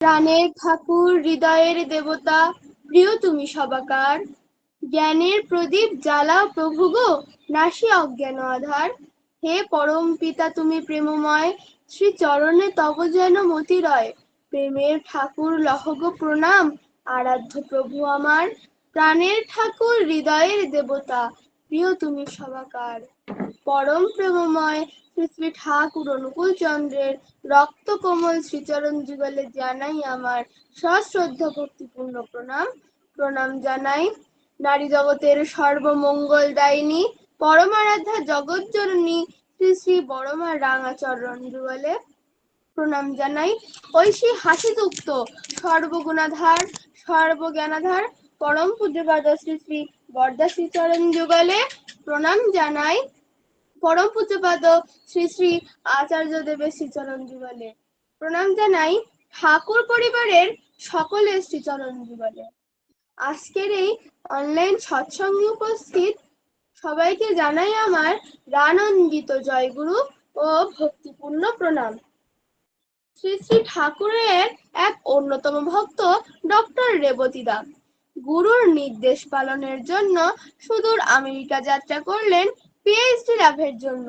প্রাণের ঠাকুর, হৃদয়ের দেবতা, প্রিয় তুমি সবাকার। জ্ঞানের প্রদীপ জ্বালাও প্রভু গো, নাশি অজ্ঞান আধার। হে পরম পিতা তুমি প্রেমময়, শ্রী চরণে তব যেন মতি রয়। প্রেমের ঠাকুর লহ গো প্রণাম, আরাধ্য প্রভু আমার। প্রাণের ঠাকুর, হৃদয়ের দেবতা, প্রিয় তুমি সবাকার। পরম প্রেমময় শ্রী শ্রী ঠাকুর অনুকূল চন্দ্রের রক্ত কোমল শ্রীচরণ যুগলে জানাই আমার সশ্রদ্ধ ভক্তিপূর্ণ প্রণাম। প্রণাম জানাই নারী জগতের সর্বমঙ্গল দায়িনী পরমারাধ্যা জগৎ জননী শ্রী শ্রী বড়মা রাঙাচরণ যুগলে প্রণাম জানাই ঐশী হাসিযুক্ত সর্বগুণাধার সর্বজ্ঞানাধার পরম পূজ্যপাদ শ্রী শ্রী বরদা শ্রীচরণ যুগলে প্রণাম জানাই পরম পূজ্যপাদ শ্রী শ্রী আচার্য দেবের শ্রীচরণ যুগলে প্রণাম জানাই ঠাকুর পরিবারের সকলের শ্রীচরণ যুগলে। আজকের এই অনলাইন সৎসঙ্গে উপস্থিত সবাইকে জানাই আমার রানন্দিত জয়গুরু ও ভক্তিপূর্ণ প্রণাম। শ্রী শ্রী ঠাকুরের এক অন্যতম ভক্ত ডক্টর রেবতী দা গুরুর নির্দেশ পালনের জন্য সুদূর আমেরিকা যাত্রা করলেন পিএইচডি লাভের জন্য।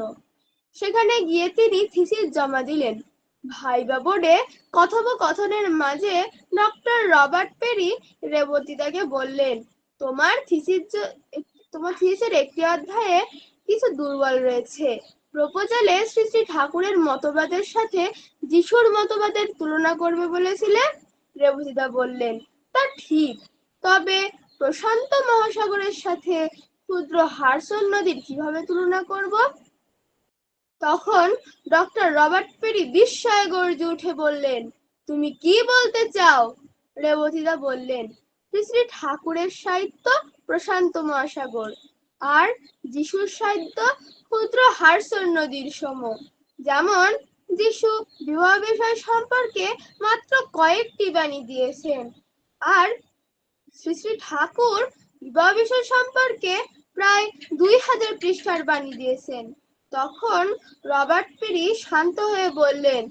সেখানে গিয়ে তিনি থিসিস জমা দিলেন। ভাইবা বোর্ডে কথোপকথনের মাঝে ডক্টর রবার্ট পেরি রেবতীদাকে বললেন, তোমার থিসিসের একটি অধ্যায়ে কিছু দুর্বল রয়েছে। প্রপোজালে শ্রী শ্রী ঠাকুরের মতবাদের সাথে যিশুর মতবাদের তুলনা করবে বলেছিলে। রেবতীদা বললেন, তা ঠিক, তবে প্রশান্ত মহাসাগরের সাথে ক্ষুদ্র হারসন নদীর কিভাবে তুলনা করব? তখন ডক্টর রবার্ট পেরি বিস্ময়ে গর্জে উঠে বললেন, তুমি কি বলতে চাও? রেবতীদা বললেন, শ্রী শ্রী ঠাকুরের সাহিত্য প্রশান্ত মহাসাগর আর যিশুর সাহিত্য ক্ষুদ্র হারসন নদীর সম। যেমন যিশু বিবাহ বিষয় সম্পর্কে মাত্র কয়েকটি বাণী দিয়েছেন, আর শ্রী শ্রী ঠাকুর বিবাহ বিষয় সম্পর্কে প্রায় 2000 পৃষ্ঠার বাণী দিয়েছেন। তখন রবার্ট পেরি শান্ত হয়ে বললেন,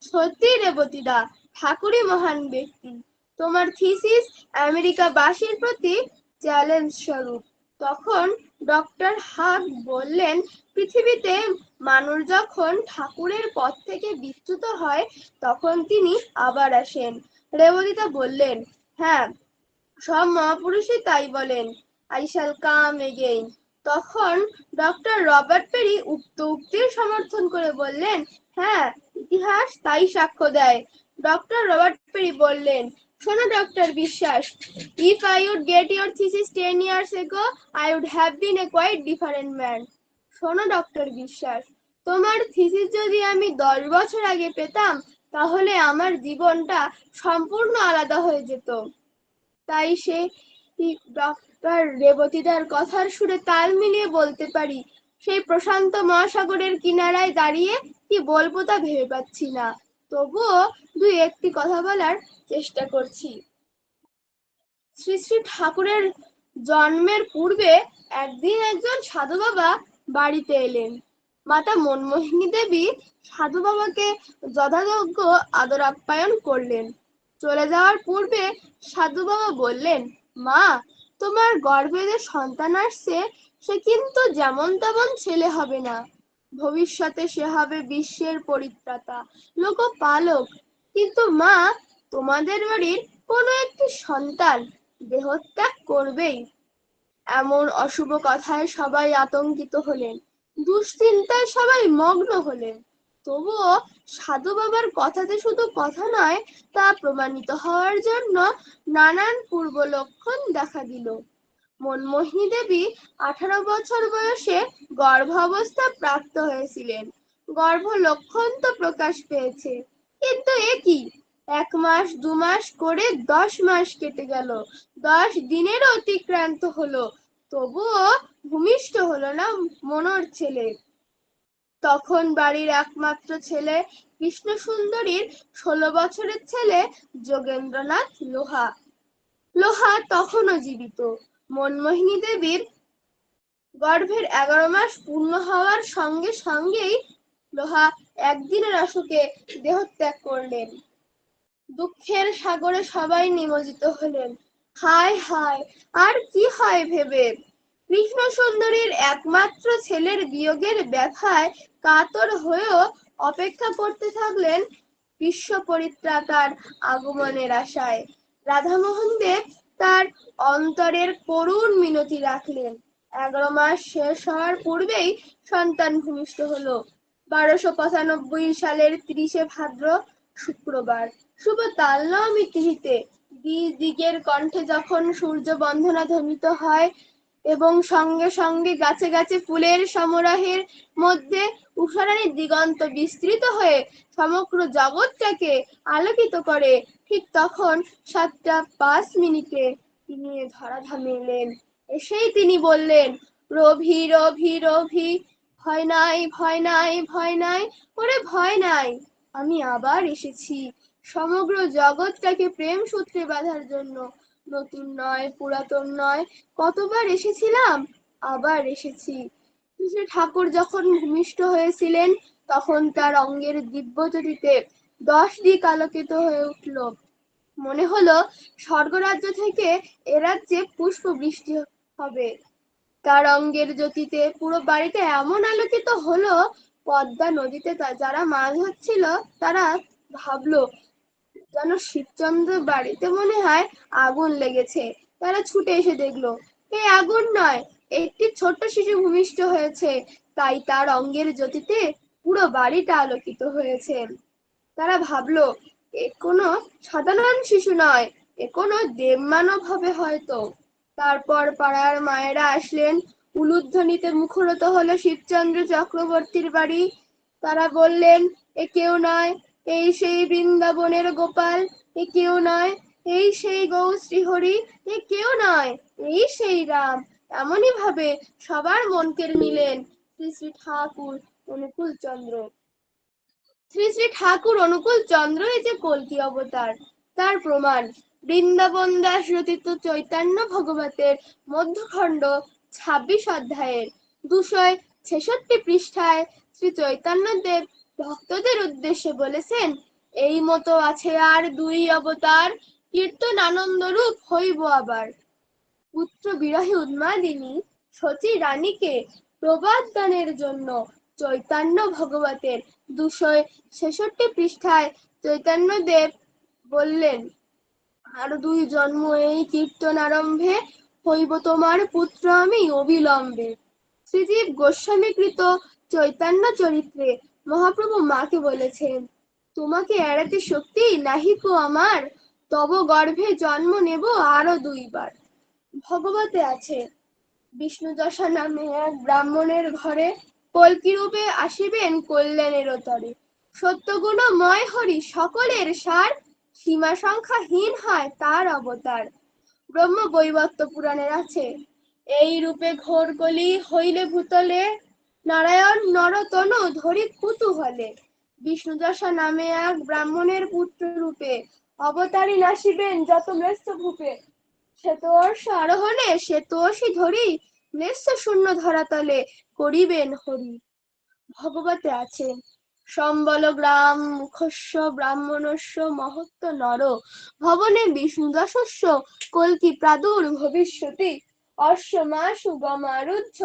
সত্যি রেবতীদা, ঠাকুরই মহান ব্যক্তি। তোমার থিসিস আমেরিকাবাসীর প্রতি চ্যালেঞ্জ স্বরূপ। তখন ডক্টর হাক বললেন, পৃথিবীতে মানুষ যখন ঠাকুরের পথ থেকে বিচ্যুত হয় তখন তিনি আবার আসেন। রেবতীদা বললেন, হ্যাঁ, সব মহাপুরুষই তাই বলেন, আই শ্যাল কাম এগেইন। তখন ডক্টর রবার্ট পেরি উক্ত উক্তির সমর্থন করে বললেন, হ্যাঁ, ইতিহাস তাই সাক্ষ্য দেয়। ডক্টর রবার্ট পেরি বললেন, শোনো ডক্টর বিশ্বাস, if I would get your thesis 10 years ago, I would have been a quite different man. শোনো ডক্টর বিশ্বাস, তোমার থিসিস যদি আমি 10 বছর আগে পেতাম তাহলে আমার জীবনটা সম্পূর্ণ আলাদা হয়ে যেত। তাই সে ডক্টর রেবতীদার কথার সুরে তাল মিলিয়ে বলতে পারি, সেই প্রশান্ত মহাসাগরের কিনারায় দাঁড়িয়ে কি বলবো তা ভেবে পাচ্ছি না, তবুও দুই একটি কথা বলার চেষ্টা করছি। শ্রী শ্রী ঠাকুরের জন্মের পূর্বে একদিন একজন সাধু বাবা বাড়িতে এলেন। মাতা মনমোহিনী দেবী সাধু বাবাকে যথাযোগ্য আদর আপ্যায়ন করলেন। চলে যাওয়ার পূর্বে সাধু বাবা বললেন, মা, তোমার গর্ভে যে সন্তান আসছে সে কিন্তু যেমন তেমন ছেলে হবে না। ভবিষ্যতে সে হবে বিশ্বের পরিত্রাতা, লোকপালক। কিন্তু মা, তোমাদের বাড়ির কোনো একটি সন্তান দেহত্যাগ করবেই। এমন অশুভ কথায় সবাই আতঙ্কিত হলেন, দুশ্চিন্তায় সবাই মগ্ন হলেন। তবুও সাধু বাবার কথাতে শুধু কথা নয়, তা প্রমাণিত হওয়ার জন্য নানান পূর্ব লক্ষণ দেখা দিল। মনমোহিনী দেবী 18 বছর বয়সে গর্ভাবস্থা প্রাপ্ত হয়েছিলেন। গর্ভ লক্ষণ তো প্রকাশ পেয়েছে, কিন্তু এ কি, 1 মাস 2 মাস করে 10 মাস কেটে গেল, 10 দিনেরও অতিক্রান্ত হলো, তবুও ভূমিষ্ঠ হলো না মনোর ছেলে। তখন বাড়ির একমাত্র ছেলে কৃষ্ণ সুন্দরীর 16 বছরের ছেলে যোগেন্দ্রনাথ লোহা তখনও জীবিত। মনমোহিনী দেবীর গর্ভের 11 মাস পূর্ণ হওয়ার সঙ্গে সঙ্গেই লোহা একদিনের অসুখে দেহত্যাগ করলেন। দুঃখের সাগরে সবাই নিমজ্জিত হলেন। হায় হায়, আর কি হয় ভেবে। কৃষ্ণ সুন্দরীর একমাত্র ছেলের বিয়োগের ব্যথায় কাতর হয়েও অপেক্ষা করতে থাকলেন বিশ্ব পরিত্রাতার আগমনের আশায়। রাধামোহন দেব তার অন্তরের করুণ মিনতি রাখলেন। 11 মাস শেষ হওয়ার পূর্বেই সন্তান ভূমিষ্ঠ হলো। 1295 সালের 30শে ভাদ্র, শুক্রবার, শুভ তাল নবমী তিথিতে দিগ দিগের কণ্ঠে যখন সূর্য বন্দনা ধ্বনিত হয় এবং সঙ্গে সঙ্গে গাছে গাছে ফুলের সমারোহের মধ্যে উষারাণীর দিগন্ত বিস্তৃত হয়ে সমগ্র জগৎটাকে আলোকিত করে, ঠিক তখন 7টা 5 মিনিটে তিনি ধরাধামে এলেন। এসেই তিনি বললেন, রভি রভি রভি, ভয় নাই ভয় নাই ভয় নাই, ওরে ভয় নাই, আমি আবার এসেছি সমগ্র জগৎটাকে প্রেম সূত্রে বাঁধার জন্য। নতুন নয়, পুরাতন নয়, কতবার এসেছিলাম, আবার এসেছি। শ্রী ঠাকুর যখন ভূমিষ্ঠ হয়েছিলেন তখন তার অঙ্গের দিব্যজ্যোতিতে 10 দিক আলোকিত হয়ে উঠল। মনে হলো স্বর্গরাজ্য থেকে এ রাজ্যে পুষ্প বৃষ্টি হবে। তার অঙ্গের জ্যোতিতে পুরো বাড়িটা এমন আলোকিত হলো, পদ্মা নদীতে যারা মাছ ধরছিল তারা ভাবলো যেন শিবচন্দ্র বাড়িতে মনে হয় আগুন লেগেছে। তারা ছুটে এসে দেখলো এই আগুন নয়, একটি ছোট্ট শিশু ভূমিষ্ঠ হয়েছে, তাই তার অঙ্গের জ্যোতিতে পুরো বাড়িটা আলোকিত হয়েছে। তারা ভাবলো এ কোনো সাধারণ শিশু নয়, এ কোনো দেবমানব হবে হয়তো। তারপর পাড়ার মায়েরা আসলেন, উলুধ্বনিতে মুখরিত হলো শিবচন্দ্র চক্রবর্তীর বাড়ি। তারা বললেন, এ কেউ নয়, এই সেই বৃন্দাবনের গোপাল, এ কেউ নয়, এই সেই গৌ শ্রীহরি, এ কেউ নয়, এই সেই রাম। এমনই ভাবে সবার মন কেড়ে নিলেন শ্রী শ্রী ঠাকুর অনুকূল চন্দ্র। শ্রী শ্রী ঠাকুর অনুকূল চন্দ্র এই যে কল্কি অবতার, তার প্রমাণ বৃন্দাবন দাস রচিত চৈতন্য ভগবতের মধ্যখণ্ড 26 অধ্যায়ের 266 পৃষ্ঠায় শ্রী চৈতন্যদেব ভক্তদের উদ্দেশ্যে বলেছেন, এই মতো আছে আর 2 অবতার, কীর্তন আনন্দ রূপ হইব আবার। পুত্র বিরহে উন্মাদিনী সতী রানীকে প্রবাদ দানের জন্য চৈতন্য ভগবতের 266 পৃষ্ঠায় চৈতন্যদেব বললেন, আর 2 জন্ম এই কীর্তন আরম্ভে, হইব তোমার পুত্র আমি অবিলম্বে। শ্রীজীব গোস্বামীকৃত চৈতন্য চরিত্রে মহাপ্রভু মাকে বলেছেন, তোমাকে এড়াতে শক্তি নাহিকো আমার, তব গর্ভে জন্ম নেব আরো 2 বার। ভগবতে আছে, বিষ্ণুদশা নামে এক ব্রাহ্মণের ঘরে কল্কি রূপে আসিবেন কল্যাণের তরে। সত্যগুণময় হরি সকলের সার, সীমা সংখ্যাহীন হয় তার অবতার। ব্রহ্ম বৈবর্ত পুরাণের আছে, এই রূপে ঘোর কলি হইলে ভূতলে, নারায়ণ নরতন ধরি কুতূহলে। বিষ্ণুদশা নামে এক ব্রাহ্মণের পুত্র রূপে অবতারী নাসিবেন যত মৃষ্ঠ ভূপে। শ্বেতবর্ষ আরোহণে শ্বেতোষী ধরি, মৃষ্ঠ শূন্য ধরাতলে করিবেন হরি। ভগবতে আছে, সম্বল গ্রাম মুখস্য ব্রাহ্মণস্য মহত্ব নর, ভবনে বিষ্ণুদশস্য কল্কি প্রাদুর ভবিষ্যতি, অশ্ব মাসু গমারুহ্য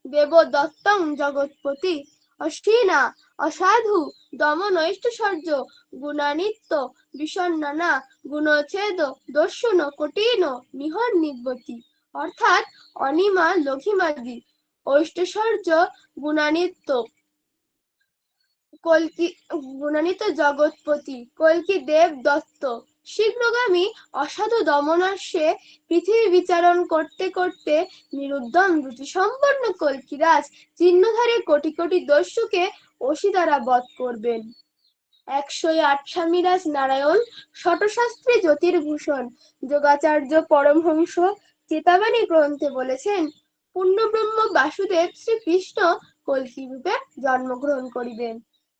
দেবদত্তং জগৎপতি, অষ্টিনা অসাধু দমনৈষ্টশৌর্য গুণানিত্য বিষণ্ণনা গুণচ্ছেদ দস্যুন কঠিন নিহর নির্বতি। অর্থাৎ অনিমা লঘিমাদি ঐষ্টশৌর্য গুণানিত্য কল্কি গুণানিত জগৎপতি কল্কি দেব দত্ত শীঘ্রগামী অসাধু দমনাস্যে পৃথিবী বিচারণ করতে করতে নিরুদ্যম রুচিসম্পন্ন কল্কিরাজ চিহ্নধারী কোটি কোটি দস্যুকে অসি দ্বারা বধ করবেন। 108 স্বামীরাজ নারায়ণ শতশাস্ত্রী জ্যোতির্ভূষণ যোগাচার্য পরমহংস চেতাবাণী গ্রন্থে বলেছেন, পূর্ণব্রহ্ম বাসুদেব শ্রীকৃষ্ণ কল্কি রূপে জন্মগ্রহণ করিবেন।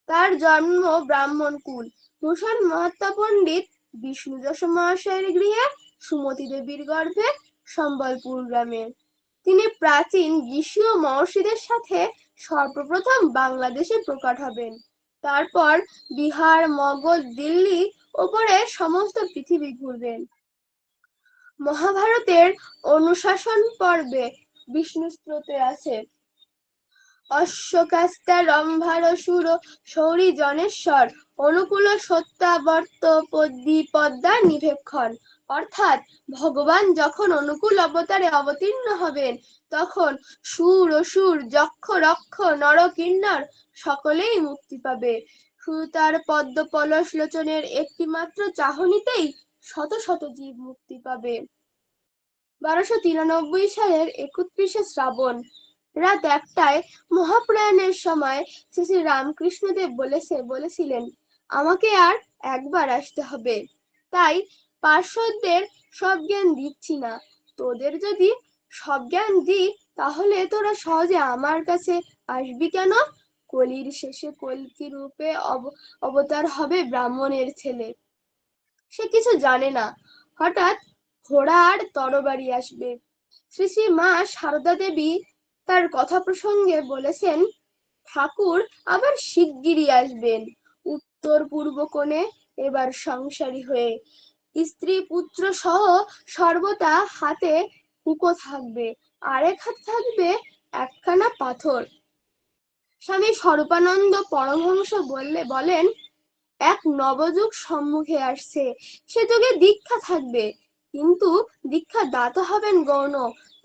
তার জন্ম ব্রাহ্মণ কুল। ভূষণ মহাত্মা পণ্ডিত বিষ্ণু যশ মহাশয়ের গৃহে সুমতি দেবীর গর্ভে সম্বলপুর গ্রামে। তিনি প্রাচীন ঋষি ও মহর্ষিদের সাথে সর্বপ্রথম বাংলাদেশে প্রকট হবেন। তারপর বিহার, মগধ, দিল্লি ওপরে সমস্ত পৃথিবী ঘুরবেন। মহাভারতের অনুশাসন পর্বে বিষ্ণু স্তোত্রে আছে অশ্বকাস্তা রম্ভার সুর শৌরী জনেশ্বর অনুকূল সত্যাবর্ত পদ্মা নিভেক্ষণ। অর্থাৎ ভগবান যখন অনুকূল অবতারে অবতীর্ণ হবেন তখন সুর অসুর যক্ষ রক্ষ নর কিন্নর সকলেই মুক্তি পাবে। শুধু তার পদ্ম পলস লোচনের একটি মাত্র চাহনিতেই শত শত জীব মুক্তি পাবে। 1293 সালের 31শে শ্রাবণ রাত 1টায় মহাপ্রয়াণের সময় শ্রী শ্রী রামকৃষ্ণদেব বলেছিলেন আমাকে আর একবার আসতে হবে, তাই পার্শ্বদের সব জ্ঞান দিচ্ছি না। তোদের যদি সব জ্ঞান দিই তাহলে তোরা সহজে আমার কাছে আসবি কেন? কলির শেষে কল্কি রূপে অবতার হবে ব্রাহ্মণের ছেলে। সে কিছু জানে না, হঠাৎ ঘোড়া আর তরবারি আসবে। শ্রী শ্রী মা সারদা দেবী তার কথা প্রসঙ্গে বলেছেন ঠাকুর আবার শিগগিরই আসবেন উত্তর পূর্ব কোণে, এবার সংসারী হয়ে। স্ত্রী পুত্র সহ সর্বদা হাতে হুঁকো থাকবে, আরেক হাতে থাকবে একখানা পাথর। স্বামী স্বরূপানন্দ পরমহংস বলেন এক নবযুগ সম্মুখে আসছে, সে যুগে দীক্ষা থাকবে, কিন্তু দীক্ষা দাতা হবেন গৌণ।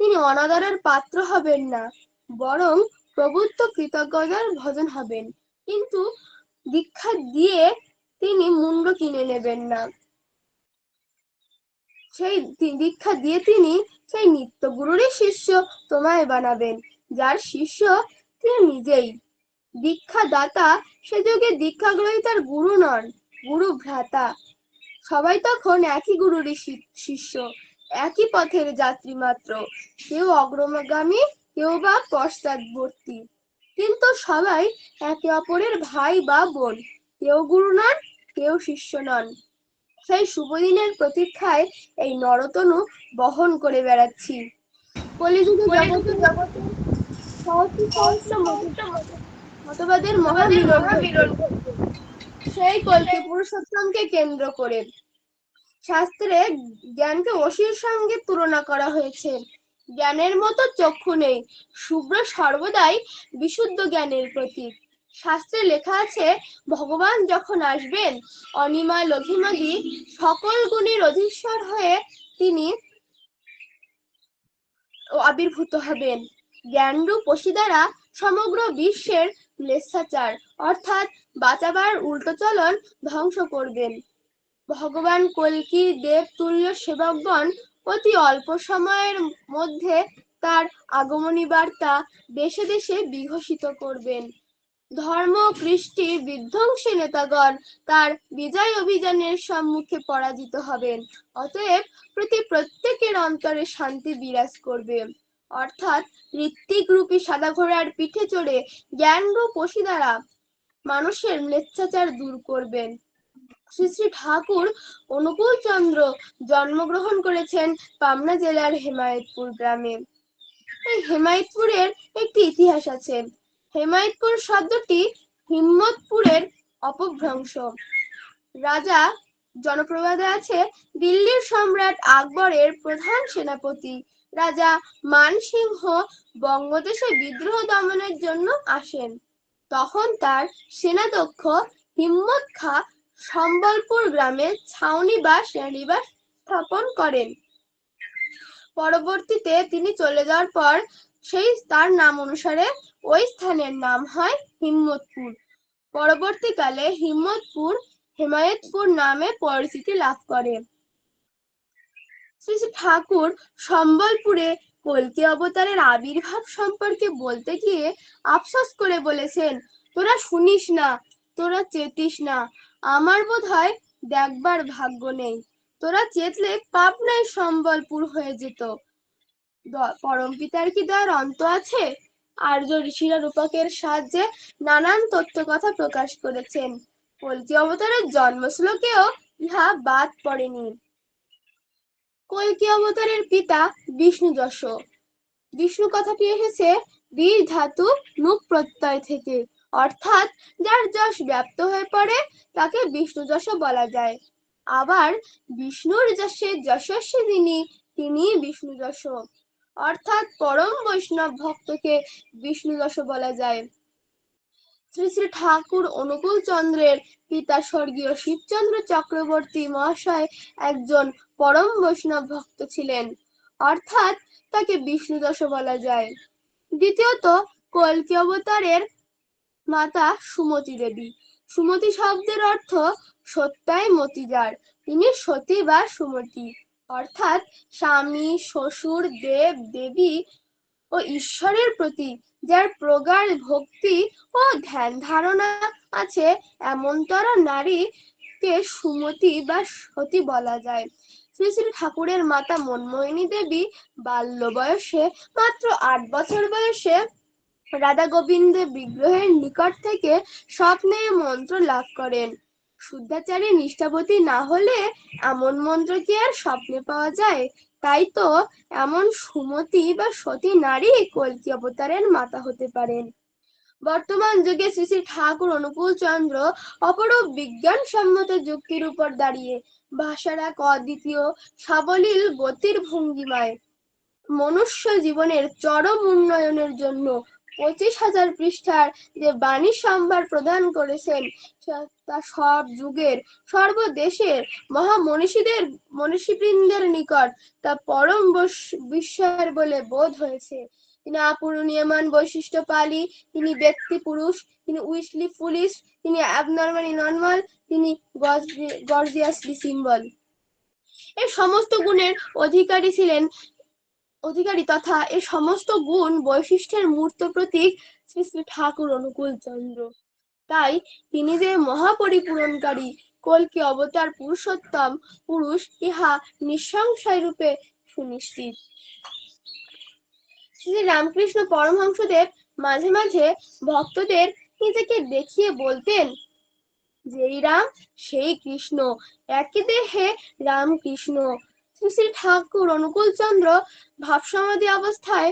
তিনি অনাদরের পাত্র হবেন না, বরং প্রভুত্ব কৃতজ্ঞতার ভজন হবেন, কিন্তু দীক্ষা দিয়ে তিনি মুন্ড কিনে নেবেন না। সেই দীক্ষা দিয়ে তিনি সেই নিত্য গুরুরই শিষ্য তোমায় বানাবেন, যার শিষ্য তিনি নিজেই। দীক্ষা দাতা সে যুগে দীক্ষা গ্রহীতার গুরু নন, গুরু ভ্রাতা। সবাই তখন একই গুরুরই শিষ্য, একই পথের যাত্রী মাত্র, কেউ অগ্রগামী কেউ বা পশ্চাৎবর্তী, কিন্তু সবাই একে অপরের ভাই বা বোন, কেউ গুরু নন কেউ শিষ্য নন। সেই শুভদিনের প্রতীক্ষায় এই নরতনু বহন করে বেড়াচ্ছি। কলিযুগে জগতে সহস্র সহস্র মতবাদের মহামিলন সেই কল্কি পুরুষোত্তমকে কেন্দ্র করে শাস্ত্রে জ্ঞানকে অসির সঙ্গে তুলনা করা হয়েছে। জ্ঞানের মতো চক্ষু নেই, শুভ্র সর্বদাই বিশুদ্ধ জ্ঞানের প্রতীক। শাস্ত্রে লেখা আছে ভগবান যখন আসবেন অনিমা লঘিমাদি সকল গুণের অধীশ্বর হয়ে তিনি আবির্ভূত হবেন। জ্ঞানরূপ অসি দ্বারা সমগ্র বিশ্বের ম্লেচ্ছাচার অর্থাৎ বাঁচাবার উল্টো চলন ধ্বংস করবেন। ভগবান কল্কি দেব তুল্য সেবকগণ অতি অল্প সময়ের মধ্যে তার আগমনী বার্তা দেশে দেশে বিঘোষিত করবেন। ধর্ম কৃষ্টি বিধ্বংসী নেতাগণ তার বিজয় অভিযানের সম্মুখে পরাজিত হবেন। অতএব প্রত্যেকের অন্তরে শান্তি বিরাজ করবে, অর্থাৎ ঋত্বিক রূপী সাদা ঘোড়ার পিঠে চড়ে জ্ঞান রূপ অসি দ্বারা মানুষের ম্লেচ্ছাচার দূর করবেন। শ্রী শ্রী ঠাকুর অনুকূল চন্দ্র জন্মগ্রহণ করেছেন পাবনা জেলার হেমায়েতপুর গ্রামে। এই হেমায়েতপুরের একটি ইতিহাস আছে। হেমায়েতপুর শব্দটি হিম্মতপুরের অপভ্রংশ। রাজা জনপ্রবাদে আছে দিল্লির সম্রাট আকবরের প্রধান সেনাপতি রাজা মানসিংহ বঙ্গদেশে বিদ্রোহ দমনের জন্য আসেন। তখন তার সেনাধ্যক্ষ হিম্মত খাঁ সম্বলপুর গ্রামে ছাউনি বা সেনানিবাস স্থাপন করেন। পরবর্তীতে তিনি চলে যাওয়ার পর তার নাম অনুসারে ওই স্থানের নাম হয় হিম্মতপুর। পরবর্তীকালে হিম্মতপুর হেমায়েতপুর নামে পরিচিতি লাভ করে। শ্রী শ্রী ঠাকুর সম্বলপুরে কল্কি অবতারের আবির্ভাব সম্পর্কে বলতে গিয়ে আফসোস করে বলেছেন তোরা শুনিস না, তোরা চেতিস না, আমার বোধহয় দেখবার ভাগ্য নেই, তোরা চেতলে পাবনায় সম্বলপুর হয়ে যেত। পরমপিতার কি দয়ার অন্ত আছে? আর্য ঋষিরা রূপকের সাহায্যে নানান তথ্য কথা প্রকাশ করেছেন। কল্কি অবতারের জন্ম শ্লোকেও ইহা বাদ পড়েনি। কল্কি অবতারের পিতা বিষ্ণু যশ। বিষ্ণু কথাটি এসেছে বীর ধাতু নুক প্রত্যয় থেকে, অর্থাৎ যার যশ ব্যাপ্ত হয়ে পড়ে তাকে বিষ্ণু যশ বলা যায়। আবার বিষ্ণুর যশে যশস্বী যিনি, তিনি বিষ্ণু যশ, অর্থাৎ পরম বৈষ্ণব ভক্তকে বিষ্ণু যশ বলা যায়। শ্রী শ্রী ঠাকুর অনুকূল চন্দ্রের পিতা স্বর্গীয় শিবচন্দ্র চক্রবর্তী মহাশয় একজন পরম বৈষ্ণব ভক্ত ছিলেন, অর্থাৎ তাকে বিষ্ণু যশ বলা যায়। দ্বিতীয়ত, কল্কি অবতারের মাতা সুমতি দেবী। সুমতি শব্দের অর্থ সত্যায় মতি যার, তিনি সতী বা সুমতি, অর্থাৎ স্বামী, শ্বশুর, দেব দেবী ও ঈশ্বরের প্রতি যার প্রগাঢ় ভক্তি ও ধ্যান ধারণা আছে, এমনতর নারীকে সুমতি বা সতী বলা যায়। শ্রী শ্রী ঠাকুরের মাতা মনমোহিনী দেবী বাল্য বয়সে, মাত্র 8 বছর বয়সে রাধা গোবিন্দের বিগ্রহের নিকট থেকে স্বপ্নে মন্ত্র লাভ করেন। শুদ্ধাচারী নিষ্ঠাবতী না হলে এমন মন্ত্র কি আর স্বপ্নে পাওয়া যায়? তাই তো এমন সুমতি বা সতী নারী কল্কি অবতারের মাতা হতে পারেন। বর্তমান যুগে শ্রী শ্রী ঠাকুর অনুকূল চন্দ্র অপরূপ বিজ্ঞানসম্মত যুক্তির উপর দাঁড়িয়ে ভাষার এক অদ্বিতীয় সাবলীল গতির ভঙ্গিমায় মনুষ্য জীবনের চরম উন্নয়নের জন্য 25,000 পৃষ্ঠার যে বাণী সম্ভার প্রদান করেছেন, তা সব যুগের সর্বদেশের মনীষীবৃন্দের নিকট তা পরম বিস্ময়ের বলে বোধ হয়েছে। তিনি অপূরণীয়মান বৈশিষ্ট্যশালী, তিনি ব্যক্তি পুরুষ, তিনি উইসলি ফুলিশ, তিনি অ্যাবনর্মালি নর্মাল, তিনি গর্জিয়াসলি সিম্বল। এর সমস্ত গুণের অধিকারী তথা এর সমস্ত গুণ বৈশিষ্ট্যের মূর্ত প্রতীক শ্রী শ্রী ঠাকুর অনুকূল চন্দ্র। তাই তিনি যে মহাপরিপূরণকারী কল্কি অবতার পুরুষোত্তম পুরুষ, ইহা নিঃসংশয় রূপে সুনিশ্চিত। শ্রী রামকৃষ্ণ পরমহংসদেব মাঝে মাঝে ভক্তদের নিজেকে দেখিয়ে বলতেন, যেই রাম সেই কৃষ্ণ, একই দেহে রামকৃষ্ণ। শ্রী শ্রী ঠাকুর অনুকূল চন্দ্র ভাবসমাধি অবস্থায়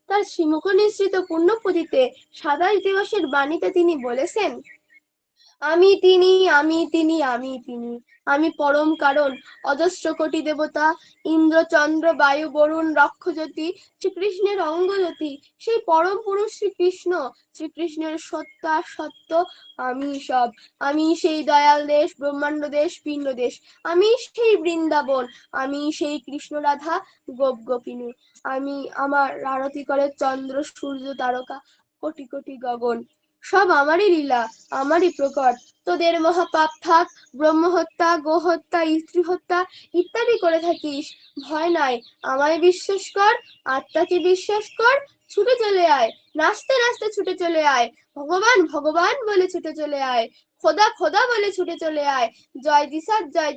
তার শ্রীমুখ নিঃসৃত পুণ্যপুঁথিতে 27 দিবসের বাণীতে তিনি বলেছেন, আমি তিনি, আমি তিনি, আমি তিনি, আমি পরম কারণ, অজস্র কোটি দেবতা, ইন্দ্র, চন্দ্র, বায়ু, বরুণ, রক্ষজ্যোতি, শ্রীকৃষ্ণের অঙ্গজ্যোতি, সেই পরম পুরুষ শ্রীকৃষ্ণ, শ্রীকৃষ্ণের সত্তা সত্য, আমি সব, আমি সেই দয়াল দেশ, ব্রহ্মাণ্ড দেশ, পিণ্ড দেশ, আমি সেই বৃন্দাবন, আমি সেই কৃষ্ণ রাধা গোপ গোপিনী, আমি আমার আরতি করে চন্দ্র, সূর্য, তারকা, কোটি কোটি গগন, সব আমারই লীলা, আমারই প্রকট। তোদের মহাপাপ থাক, ব্রহ্মহত্যা, গোহত্যা, স্ত্রী হত্যা ইত্যাদি করে থাকিস, ভয় নাই, আমায় বিশ্বাস কর, আত্মাকে বিশ্বাস কর, ছুটে চলে আয়, নাচতে নাচতে ছুটে চলে আয়, ভগবান ভগবান বলে ছুটে চলে আয়, খোদা খোদা বলে ছুটে চলে আয়, জয়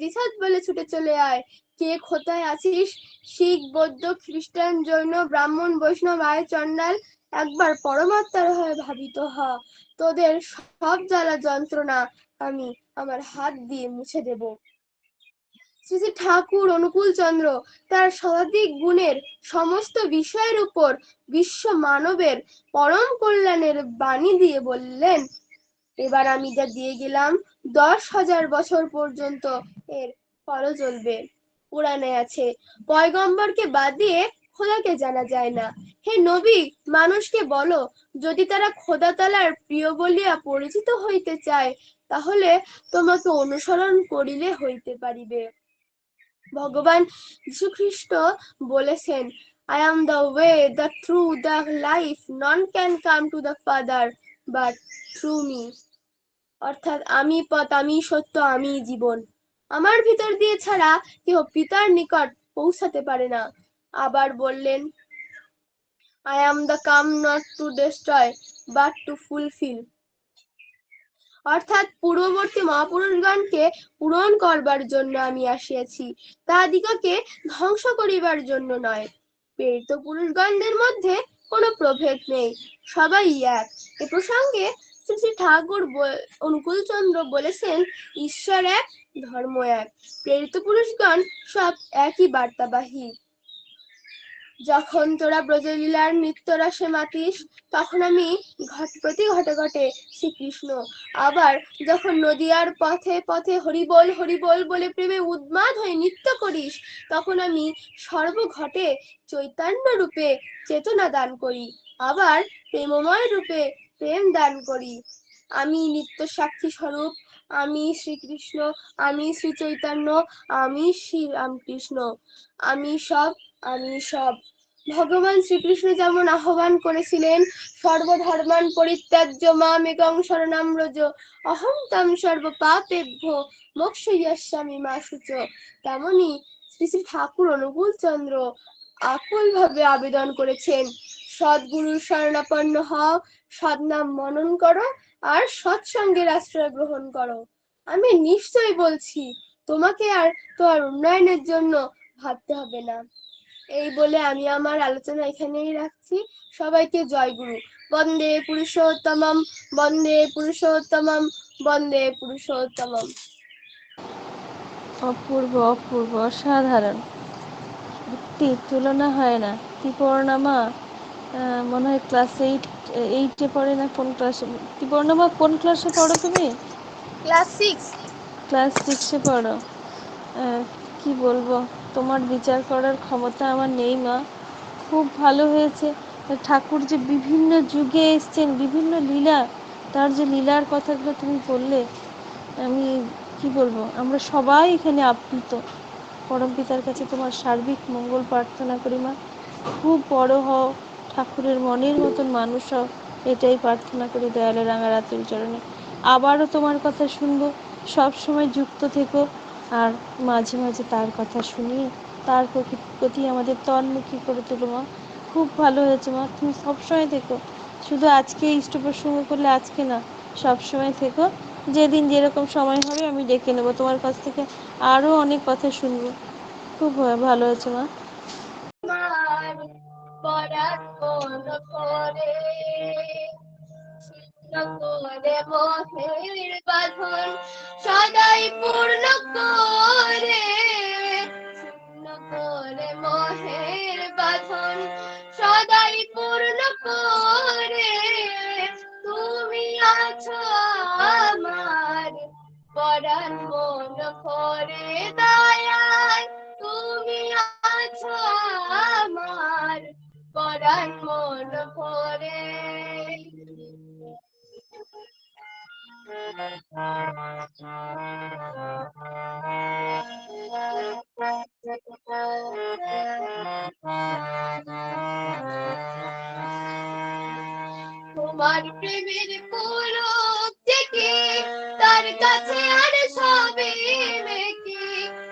দিশাদ বলে ছুটে চলে আয়। কে কোথায় আছিস, শিখ, বৌদ্ধ, খ্রিস্টান, জৈন, ব্রাহ্মণ, বৈষ্ণব, আয় চণ্ডাল, একবার পরমাত্মার হয়ে ভাবিত হ, তোদের সব জ্বালা যন্ত্রণা আমি আমার হাত দিয়ে মুছে দেব। শ্রী শ্রী ঠাকুর অনুকূল চন্দ্র তার শতাধিক গুণের সমস্ত বিষয়ের উপর বিশ্ব মানবের পরম কল্যাণের বাণী দিয়ে বললেন, এবার আমি যা দিয়ে গেলাম 10,000 বছর পর্যন্ত এর ফলও চলবে। পুরাণে আছে, পয়গম্বরকে বাদ দিয়ে খোদাকে জানা যায় না। হে নবী, মানুষকে বলো, যদি তারা খোদা তাআলার প্রিয় বলিয়া পরিচিত হইতে চায়, তাহলে তোমাকে অনুসরণ করিলে হইতে পারিবে। ভগবান যীশুখ্রিস্ট বলেছেন, I am the way, the truth, the life, none can come to the Father but through me, অর্থাৎ আমি পথ, আমি সত্য, আমি জীবন, আমার ভিতর দিয়ে ছাড়া কেউ পিতার নিকট পৌঁছাতে পারে না। আবার বললেন, I am the come not to destroy but to fulfill, অর্থাৎ পূর্ববর্তী মহাপুরুষগণকে পূরণ করবার জন্য আমি আসিয়াছি, তাহাদিগকে ধ্বংস করিবার জন্য নয়। প্রেরিত পুরুষগণদের মধ্যে কোনো প্রভেদ নেই, সবাই এক। এ প্রসঙ্গে শ্রী শ্রী ঠাকুর অনুকূল চন্দ্র বলেছেন, ঈশ্বর এক, ধর্ম এক, প্রেরিত পুরুষগণ সব একই বার্তাবাহী। যখন তোরা ব্রজলীলার নৃত্যরসে মাতিস, তখন আমি প্রতি ঘটে ঘটে শ্রীকৃষ্ণ। আবার যখন নদিয়ার পথে পথে হরিবোল হরিবোল বলে প্রেমে উন্মাদ হয়ে নৃত্য করিস, তখন আমি সর্বঘটে চৈতন্য রূপে চেতনা দান করি, আবার প্রেমময় রূপে প্রেম দান করি। আমি নিত্য সাক্ষী স্বরূপ, আমি শ্রীকৃষ্ণ, আমি শ্রী চৈতন্য, আমি শ্রী রামকৃষ্ণ, আমি সব, আমি সব। ভগবান শ্রীকৃষ্ণ যেমন আহ্বান করেছিলেন, সর্বধর্মান পরিত্যাজ্য মামেকং শরণাম ব্রজ, অহং তং সর্ব পাপেভ্যো মোক্ষয়িষ্যামি মা শুচ, তেমনি শ্রী শ্রী ঠাকুর অনুকূল চন্দ্র আকুল ভাবে আবেদন করেছেন, সদ্গুরুর শরণাপন্ন হও, সদ্নাম মনন করো, আর সৎসঙ্গের আশ্রয় গ্রহণ করো। আমি নিশ্চয়ই বলছি, তোমাকে আর তোমার উন্নয়নের জন্য ভাবতে হবে না। এই বলে আমি আমার আলোচনা এখানেই রাখছি। সবাইকে জয় গুরু। বন্দে পুরুষোত্তমম, বন্দে পুরুষোত্তমম, বন্দে পুরুষোত্তমম। অপূর্ব অপূর্ব, অসাধারণ, সত্যি তুলনা হয় না। ত্রিপর্ণামা মনে হয় ক্লাস এইটে পড়ে না কোন ক্লাসে? ত্রিপর্ণামা কোন ক্লাসে পড়ো তুমি? ক্লাস 6। ক্লাস 6-এ পড়ো। কি বলবো, তোমার বিচার করার ক্ষমতা আমার নেই মা। খুব ভালো হয়েছে। ঠাকুর যে বিভিন্ন যুগে এসছেন, বিভিন্ন লীলা, তার যে লীলার কথাগুলো তুমি বললে, আমি কি বলবো, আমরা সবাই এখানে আপ্লুত। পরম পিতার কাছে তোমার সার্বিক মঙ্গল প্রার্থনা করি মা। খুব বড় হও, ঠাকুরের মনের মতন মানুষ হও, এটাই প্রার্থনা করি দয়ালে রাঙা রাতুল চরণে। আবারও তোমার কথা শুনবো, সব সময় যুক্ত থেকো, আর মাঝে মাঝে তার কথা শুনিয়ে তার প্রতি আমাদের তন্মুখী করে তোলো মা। খুব ভালো হয়েছে মা, তুমি সবসময় থেকো। শুধু আজকে ইষ্ট প্রসঙ্গ করলে আজকে না, সবসময় থেকো। যেদিন যেরকম সময় হবে আমি ডেকে নেবো, তোমার কাছ থেকে আরও অনেক কথা শুনবো। খুব ভালো হয়েছে মা। পরাণ মন করে করে মোহের বাঁধন সদাই পূর্ণ করে, শূন্য করে মোহের বাঁধন সদাই পূর্ণ করে, তুমি আছো আমার পরাণ মন করে দয়াল, তুমি আছো আমার পরাণ মন করে। তোমার প্রেমের পুলক থেকে তার কাছে আর সবে মেকি,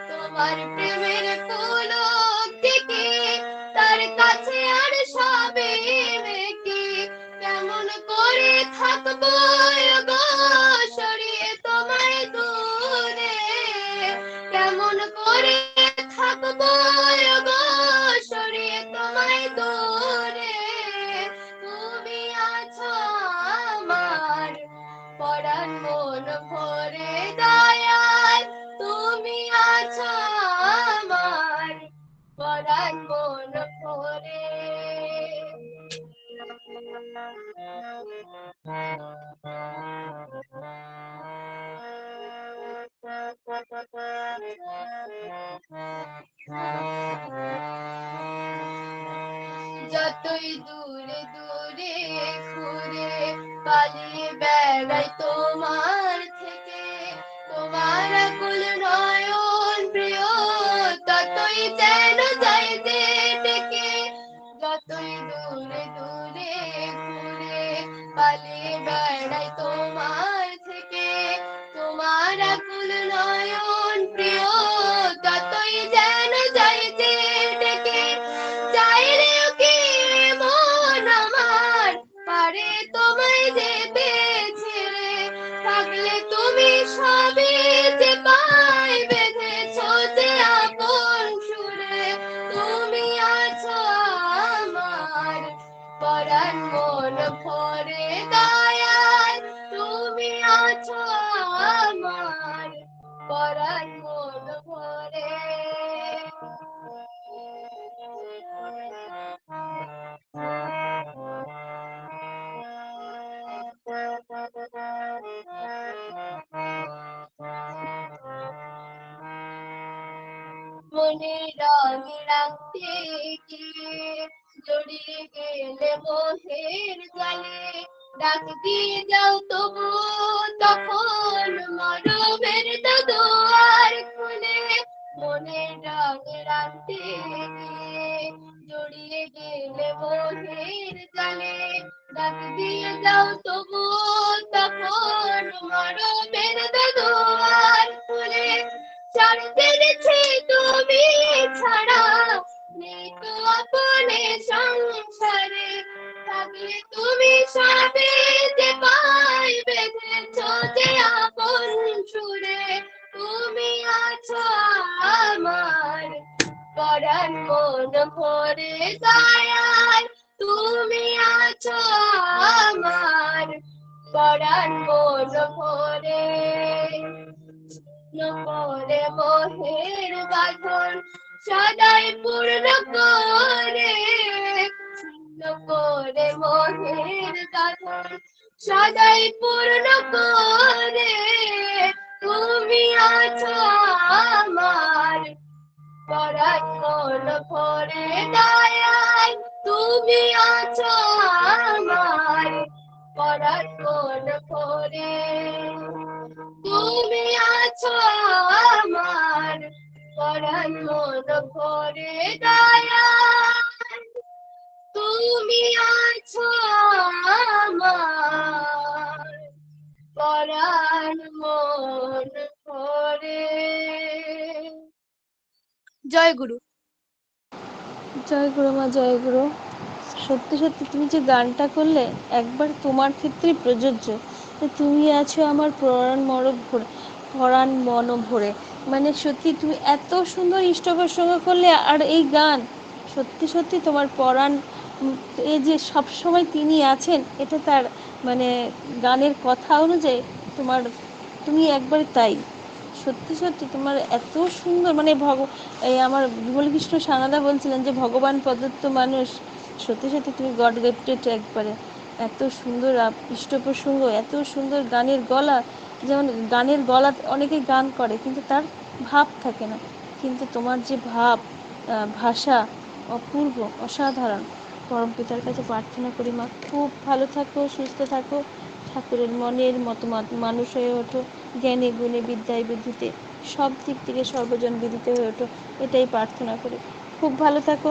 তোমার প্রেমের পুলক থেকে তার কাছে আর সবে মেকি, কেমন করে থাকবো গো সরিয়ে তোমায় দূরে, কেমন করে থাকবো গো সরিয়ে তোমায় দূরে, তুমি আছো আমার পরাণ মন ভরে দয়াল, তুমি আছো আমার পরাণ মন ভরে। যতই দূরে দূরে ঘুরে পালিয়ে বেড়াই তোমার থেকে, তোমার আকুল নয়ন প্রিয় ততই যেন যাইতে ডেকে, যতই দূরে দূরে ঘুরে পালিয়ে বেড়াই তোমার থেকে, তোমার আকুল নয়ন প্রিয় ততই যেন যাইতে ডেকে, চাইলেও কি মন আমার পারে তোমায় যেতে ছেড়ে, থাকলে মনে রঙে রাখতে গিয়ে জড়িয়ে গেলে মোহের জালে, ডাক দিয়ে যাও তবু তখন মরমের দুয়ার খুলে, মনে রঙে রাখতে গিয়ে জড়িয়ে গেলে মোহের জালে, ডাক দিয়ে যাও তবু তখন মরমের দুয়ার খুলে। চার পেরেছে তুমি ছাড়া নেই তো আপনে সংসারে, থাকলে তুমি সবে যে পাই বেঁধেছ যে আপন সুরে, তুমি আছো আমার পরাণ মন ভরে দয়ায়, তুমি আছো আমার পরাণ মন ভরে। করে মোহের বাঁধন সদাই পূর্ণ করে, করে মোহের বাঁধন সদাই পূর্ণ করে, তুমি আছো আমার পরাণ মন ভরে দয়ায়, তুমি আছো আমার পরাণ মন ভরে, তুমি আছো আমার পরাণ মন ভরে দয়ায়, তুমি আছো আমার পরাণ মন ভরে। জয় গুরু। জয় গুরু মা, জয় গুরু। সত্যি সত্যি তুমি যে গানটা করলে একবার তোমার ক্ষেত্রেই প্রযোজ্য, যে তুমি আছো আমার পরাণ মন ভরে। মানে সত্যি তুমি এত সুন্দর ইষ্টবের সঙ্গে করলে, আর এই গান সত্যি সত্যি তোমার পরাণ এই যে সব সময় তিনি আছেন, এটা তার মানে গানের কথা অনুযায়ী তোমার, তুমি একবারে তাই। সত্যি সত্যি তোমার এত সুন্দর মানে এই আমার বিমলকৃষ্ণ সানাদা বলছিলেন যে ভগবান প্রদত্ত মানুষ। সত্যি সত্যি তুমি গড গিফটেড একবারে। এত সুন্দর পৃষ্ঠপ্রসঙ্গ, এত সুন্দর গানের গলা। যেমন গানের গলা অনেকে গান করে কিন্তু তার ভাব থাকে না, কিন্তু তোমার যে ভাব, ভাষা অপূর্ব, অসাধারণ। পরমপিতার কাছে প্রার্থনা করি মা খুব ভালো থাকো, সুস্থ থাকো, ঠাকুরের মনের মতো মানুষ হয়ে ওঠো, জ্ঞানে গুণে বিদ্যায় বুদ্ধিতে সব দিক থেকে সর্বজন বিদিত হয়ে ওঠো, এটাই প্রার্থনা করি। খুব ভালো থাকো।